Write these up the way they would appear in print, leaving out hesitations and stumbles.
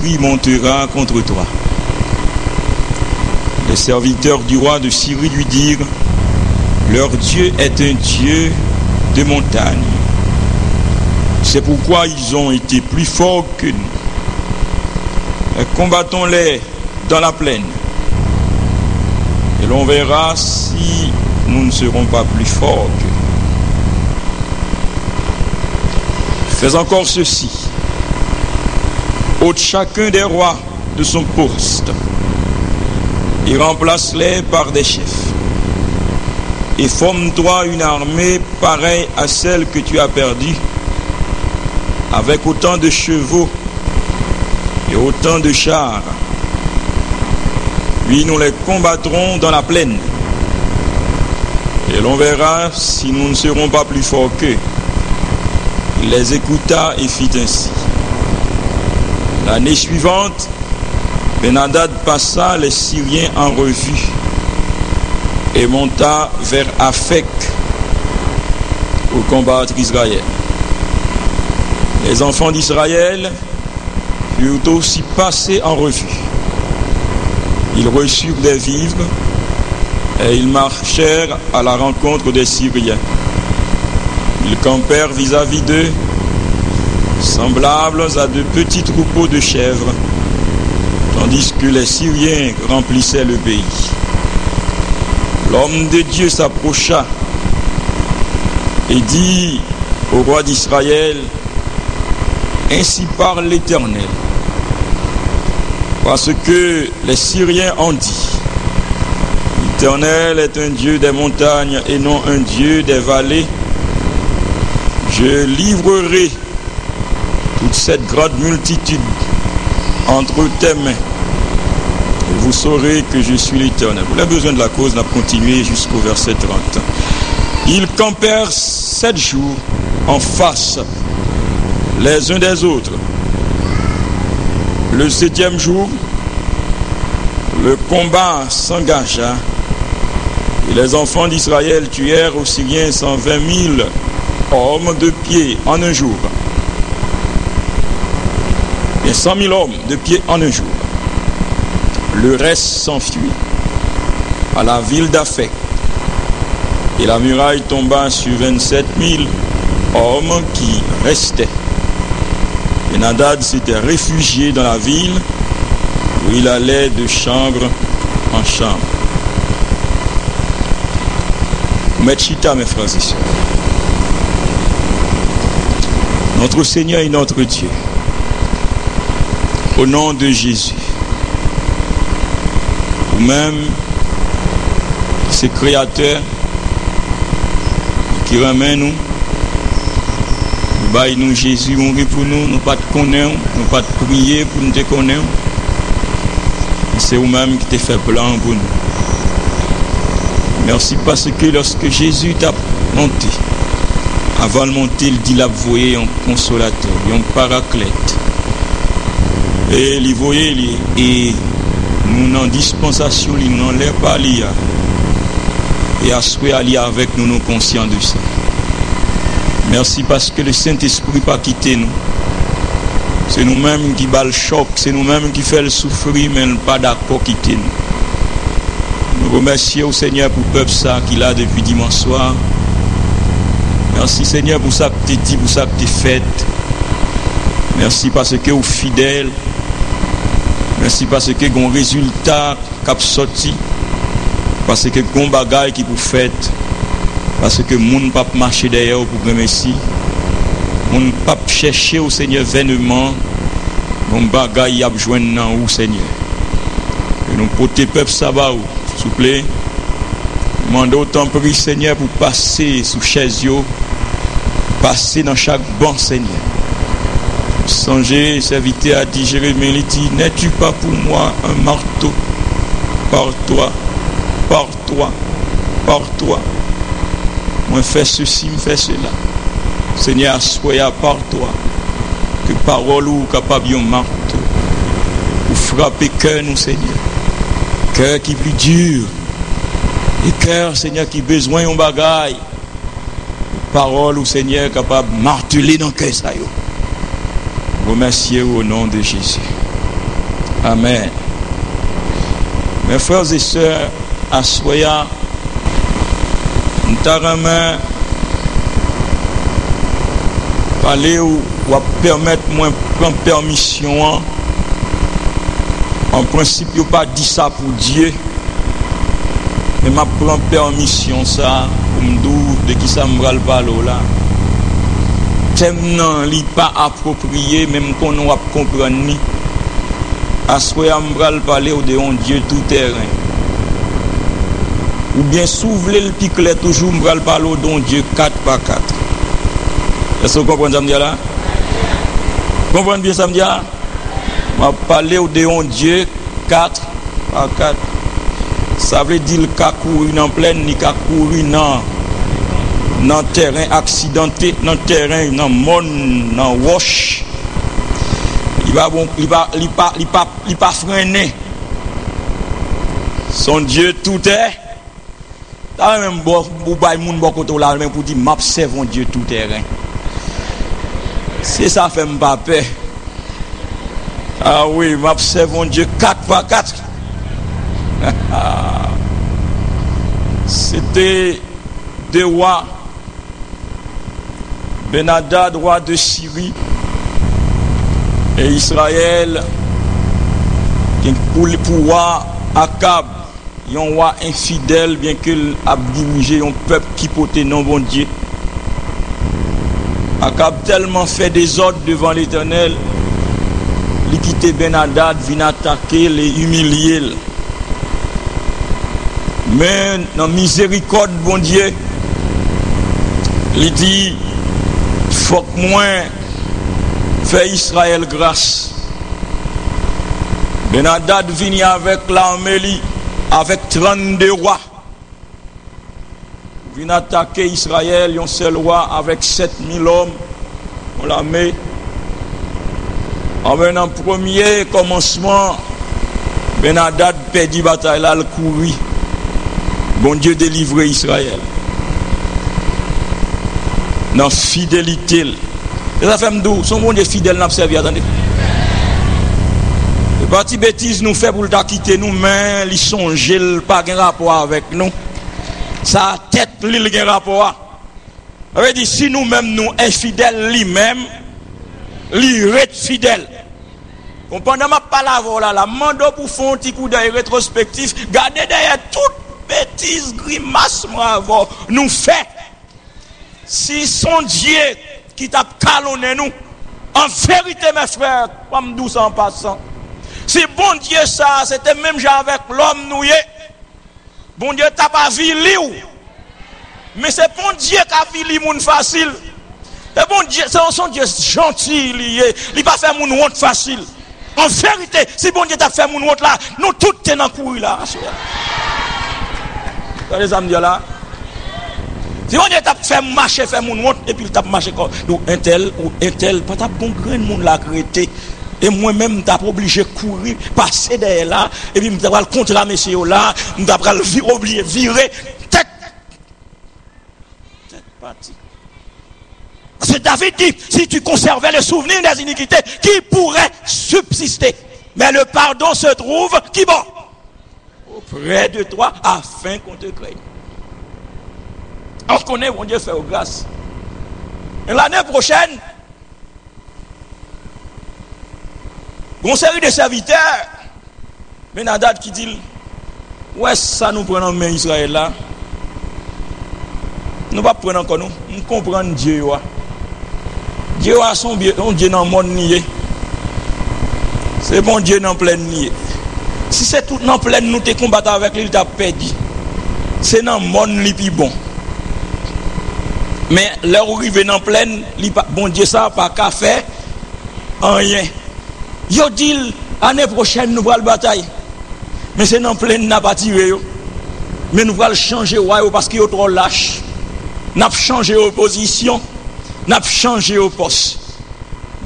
Syrie montera contre toi. Les serviteurs du roi de Syrie lui dirent, leur Dieu est un Dieu de montagne. C'est pourquoi ils ont été plus forts que nous. Combattons-les dans la plaine. Et l'on verra si nous ne serons pas plus forts qu'eux. Fais encore ceci. Ôte chacun des rois de son poste et remplace-les par des chefs. Et forme-toi une armée pareille à celle que tu as perdue, avec autant de chevaux et autant de chars. Puis nous les combattrons dans la plaine. Et l'on verra si nous ne serons pas plus forts qu'eux. Il les écouta et fit ainsi. L'année suivante, Ben-Hadad passa les Syriens en revue et monta vers Aphek pour combattre Israël. Les enfants d'Israël furent aussi passés en revue. Ils reçurent des vivres et ils marchèrent à la rencontre des Syriens. Ils campèrent vis-à-vis d'eux, semblables à de petits troupeaux de chèvres, tandis que les Syriens remplissaient le pays. L'homme de Dieu s'approcha et dit au roi d'Israël, ainsi parle l'Éternel, parce que les Syriens ont dit, l'Éternel est un Dieu des montagnes et non un Dieu des vallées. Je livrerai toute cette grande multitude entre tes mains. Et vous saurez que je suis l'Éternel. Vous avez besoin de la cause, on a continué jusqu'au verset 30. Ils campèrent 7 jours en face les uns des autres. Le 7e jour, le combat s'engagea et les enfants d'Israël tuèrent aux Syriens 120 000 hommes de pied en un jour. Et 100 000 hommes de pied en un jour. Le reste s'enfuit à la ville d'Aphek. Et la muraille tomba sur 27 000 hommes qui restaient. Ben-Hadad s'était réfugié dans la ville où il allait de chambre en chambre. Metchita, mes frères et sœurs. Notre Seigneur et notre Dieu, au nom de Jésus, vous-même, ces créateurs qui ramènent nous, baillent nous Jésus, mourir pour nous, nous pas te connaître, nous pas te prier pour nous te connaître. C'est vous-même qui te fait plan pour nous. Merci parce que lorsque Jésus t'a monté, avant de monter, il dit la voyer un consolateur, un paraclète. Et il voyait, et nous en dispensation, il n'en l'air pas lié. Et à souhait aller avec nous, nous conscients de ça. Merci parce que le Saint-Esprit n'a pas quitté nous. C'est nous-mêmes qui bat le choc, c'est nous-mêmes qui fait le souffrir, mais nous pas d'accord quitter nous. Nous remercions au Seigneur pour le peuple ça qu'il a depuis dimanche soir. Merci Seigneur pour ça que tu dit, pour ça que tu fait. Merci parce que vous fidèle. Merci parce que vous avez un résultat qui a sorti. Parce que vous avez un bagage qui vous fait. Parce que moun pas marcher derrière pour remercier. Moun pas chercher au Seigneur vainement. Mon bagage y a besoin dans vous Seigneur. Que nous porter peuple sabbat, s'il vous plaît. Demandez autant prix Seigneur pour passer sous chaise yo, passer dans chaque banc Seigneur. Songez, serviteur a dit Jérémie, il dit, n'es-tu pas pour moi un marteau? Par toi, par toi, par toi. Moi fais ceci, me fais cela. Seigneur, soyez par toi. Que parole ou capable de marteau. Pour frapper cœur nous Seigneur. Cœur qui plus dur. Et cœur, Seigneur, qui besoin d'un bagaille. Parole au Seigneur capable de marteler dans le cœur. Remerciez au nom de Jésus. Amen. Mes frères et sœurs, à Soya, nous t'arrêtons parler ou permettre moi prendre permission. En principe, je ne pas dire ça pour Dieu, mais je prends permission ça pour me dire de qui ça me parle là. Thème non, il n'est pas approprié, même qu'on ne va comprendre ni. À ce que je parler de un Dieu tout terrain. Ou bien s'ouvrir le piclet toujours, je parler d'un Dieu 4 par 4. Est-ce que vous comprenez ça me dit là? Vous comprenez bien ça me dit là? Je vais parler de un Dieu 4 par 4. Ça veut dire qu'il a couru en pleine, ni qu'il a couru dans terrain accidenté, dans terrain, dans monde, dans roche. Il pas freiné. Son Dieu tout est. T'as même bon moun beaucoup là même pour dire m'observe mon Dieu tout terrain. C'est ça fait m'pas peur. Ah oui, m'observe mon Dieu 4 par 4. C'était des rois. Ben-Hadad, roi de Syrie, et Israël, pour le pouvoir Akab, un roi infidèle, bien qu'il a dirigé un peuple qui portait non bon Dieu. Akab tellement fait des ordres devant l'Éternel, il quittait Ben-Hadad, vient attaquer, les humilier. Mais dans la miséricorde, bon Dieu, il dit, faut que moi fait Israël grâce. Ben-Hadad vient avec l'armée, avec 32 rois. Vient attaquer Israël, un seul roi avec 7000 hommes. On la met. En venant premier commencement, Ben-Hadad perdit la bataille, là, le couru. Bon Dieu délivre Israël. Dans fidélité. Et ça fait m'dou, son bon Dieu fidèle n'a pas servi, attendez. Le parti bêtise nous fait pour le quitter nous, mais il songe, il pas de rapport avec nous. Sa tête, il a un rapport. Ça veut dire, si nous-mêmes nous infidèles, lui-même, il est fidèle. Comprenez ma parole là, la mando pour faire un petit coup d'œil rétrospectif, gardez derrière toute bêtise, grimace, bravo, nous fait. Si son Dieu qui t'a calonné nous, en vérité mes frères, comme douce en passant, si bon Dieu ça, c'était même genre avec l'homme nous, bon Dieu t'a pas vu lui, mais c'est bon Dieu qui a vu lui moun facile. Et bon Dieu, c'est son Dieu gentil, il pas fait moun honte facile. En vérité, si bon Dieu t'a fait moun honte là, nous tous t'es dans courir là. Regardez ça me dit là. Si on t'a fait marcher, fait mon honte, et puis il t'a marché comme nous, un tel, pas ta bon grain de monde l'a créé. Et moi-même, t'as obligé de courir, passer derrière là, et puis m't'a le contre la messieurs là, m't'a oublié, virer, tête partie. Parce que David dit, si tu conservais le souvenir des iniquités, qui pourrait subsister? Mais le pardon se trouve, qui bon? Auprès de toi, afin qu'on te crée. On connaît, mon Dieu fait grâce. Et l'année prochaine, une série de serviteurs, Ben-Hadad qui dit, ouais, ça nous prend en main Israël là. Nous ne pouvons pas prendre encore nous. Nous comprenons Dieu. Dieu a son Dieu dans le monde nié. C'est bon Dieu dans plein nié. Si c'est tout dans plein nous te combattre avec lui, il t'a perdu. C'est dans le monde qui est bon. Mais leur arrivé dans pleine, bon Dieu ça pas qu'à faire rien. Yo dit l'année prochaine nous allons bataille. Mais c'est dans pleine n'a pas tiré yo. Mais nous allons changer parce qu'il est trop lâche. N'a changé opposition, n'a changé au poste.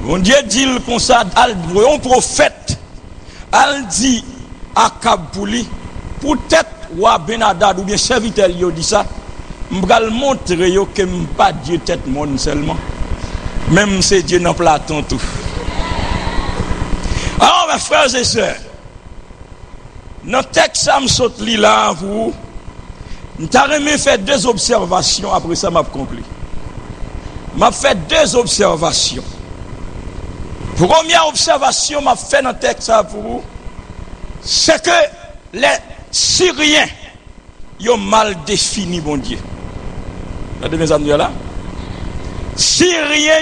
Bon Dieu dit comme ça, un prophète, al dit à Kabouli, peut-être roi Ben-Hadad ou bien serviteur yo dit ça. Je vais montrer que je ne suis pas Dieu tête monde seulement. Même c'est Dieu dans Platon tout. Alors mes frères et sœurs, dans le texte, ça me saute là pour m'ta fait deux observations, après ça m'a conclu. M'a fait deux observations. Première observation m'a fait dans le texte ça pour vous, c'est que les Syriens ils ont mal défini bon Dieu. Regardez mes amis là. Syriens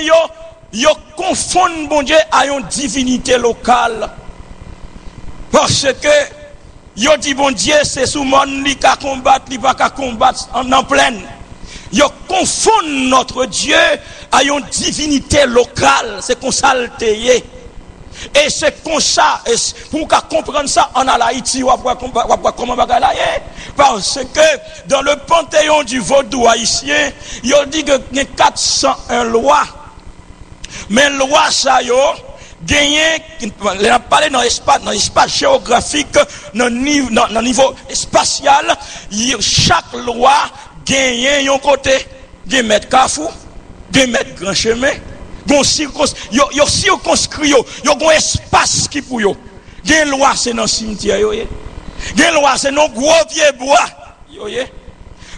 ils confondent bon Dieu à une divinité locale. Parce que ils dit bon Dieu c'est sous monde li ka combattre, li pas ka combattre en pleine. Ils confondent notre Dieu à une divinité locale, c'est qu'on s'altéye. Et c'est comme ça, pour comprendre ça, en Haïti, on va comment va gagner. Parce que dans le panthéon du vaudou haïtien, il dit que il y a 401 lois. Mais loi ça yo gagné, on a parlé dans l'espace géographique, dans le niveau spatial, chaque loi gagne un côté, 2 mètres carrefour, 2 mètres grand chemin. Bon circonscrit yo gon espace qui pour yo. Gen loi c'est dans cimetière yo yé. Gen loi c'est dans gros vieux bois yo yé.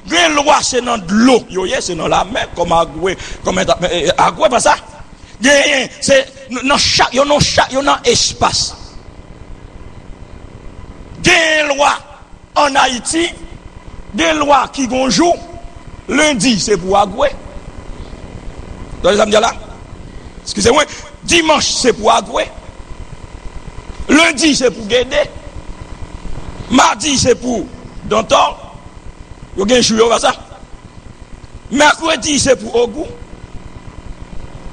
Gen loi c'est dans de l'eau yo yé, c'est dans la mer comme agoué pas ça. Gen c'est dans chaque yo dans espace. Gen loi en Haïti, gen loi qui gon jour lundi c'est pour agoué. Dans les là. Excusez-moi, dimanche c'est pour Agoué, lundi c'est pour Guédé, mardi c'est pour Danton, vous avez un jour ça, mercredi c'est pour Ogou,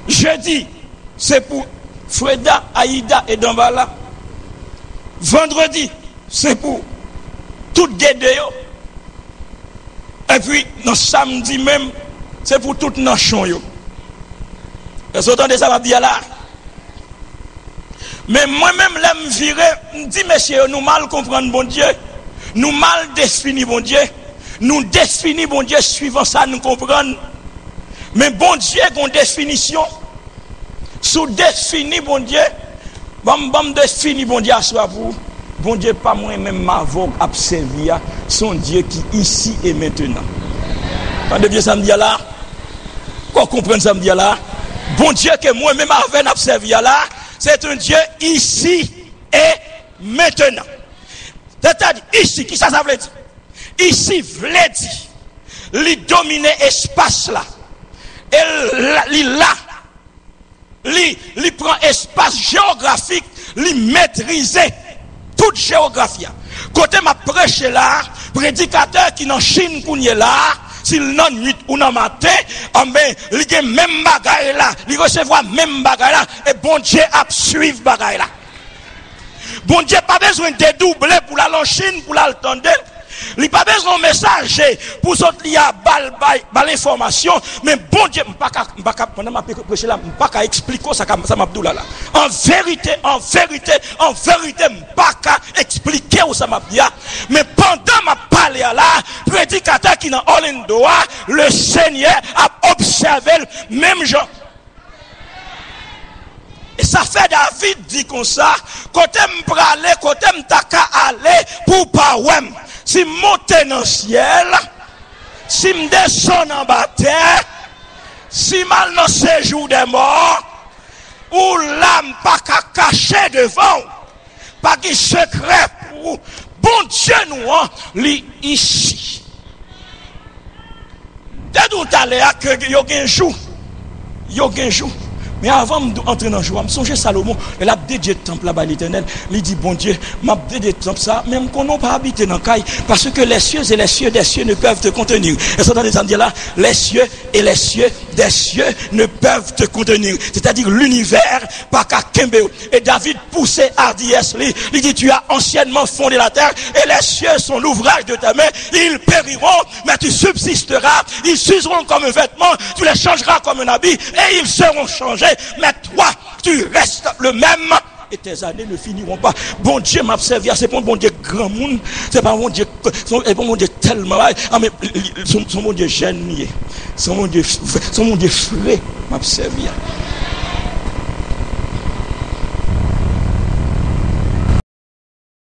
jeudi c'est pour Freda, Aïda et Dambala, vendredi c'est pour tout Guédé, et puis dans samedi même c'est pour toute nation. Est-ce que vous entendez ça, ma bien là? Mais moi-même, là, me virer, me dit, messieurs, nous mal comprendre bon Dieu, nous mal définir bon Dieu, nous définir bon Dieu suivant ça, nous comprendre. Mais bon Dieu, a une définition. Sous définir bon Dieu, bon définir bon Dieu à soi pour bon Dieu, pas moi-même, ma vogue observer son Dieu qui ici et maintenant. Entendez bien ça, me dit là? Quoi comprendre ça, me dit là? Bon Dieu que moi-même avec observé là, c'est un Dieu ici et maintenant. C'est-à-dire ici, qui ça veut dire? Ici veut dire, il domine l'espace là. Et il prend espace géographique, il maîtrise toute géographie. Côté ma prêche là, prédicateur qui dans Chine qu'on est là, s'il n'a nuit ou n'a matin, il a même bagaille là, il recevoir même bagaille là, et bon Dieu a suivre bagaille là. Bon Dieu pas besoin de dédoubler pour la Chine, pour l'entendre. Il n'a pas besoin de messager pour sortir à bal information, mais bon Dieu, pendant ma prêche là, je ne peux pas expliquer ça m'a dit là. En vérité, je ne peux pas expliquer ça m'a dit. Mais pendant ma parole là, prédicateur qui dans Orlando, le Seigneur a observé le même genre. Et ça fait David dit comme ça, côté m'pralé, côté m'taka aller pour pas ouem. Si monter dans le ciel, si me descend en bas terre, si mal dans séjour des morts, ou l'âme pas qu'à cacher devant, pas qui secret pour bon Dieu nous, li ici. Dès tout à l'heure que yo gen jour. Mais avant d'entrer dans le jour, je me songe Salomon, il a dédié le temple là-bas à l'Éternel. Il dit, bon Dieu, m'a dédié le temple ça, même qu'on n'a pas habité dans le caille, parce que les cieux et les cieux des cieux ne peuvent te contenir. Et ça dans les endroits là, les cieux et les cieux des cieux ne peuvent te contenir. C'est-à-dire l'univers, pas qu'à Kembe. Et David poussait hardiesse, il dit, tu as anciennement fondé la terre, et les cieux sont l'ouvrage de ta main, ils périront, mais tu subsisteras, ils s'useront comme un vêtement, tu les changeras comme un habit, et ils seront changés. Mais toi, tu restes le même et tes années ne finiront pas. Bon Dieu m'a servi, c'est pas un bon Dieu grand monde, c'est pas un bon Dieu, c'est pas un bon Dieu tellement, mais son bon Dieu génier, son bon Dieu frais m'a servi.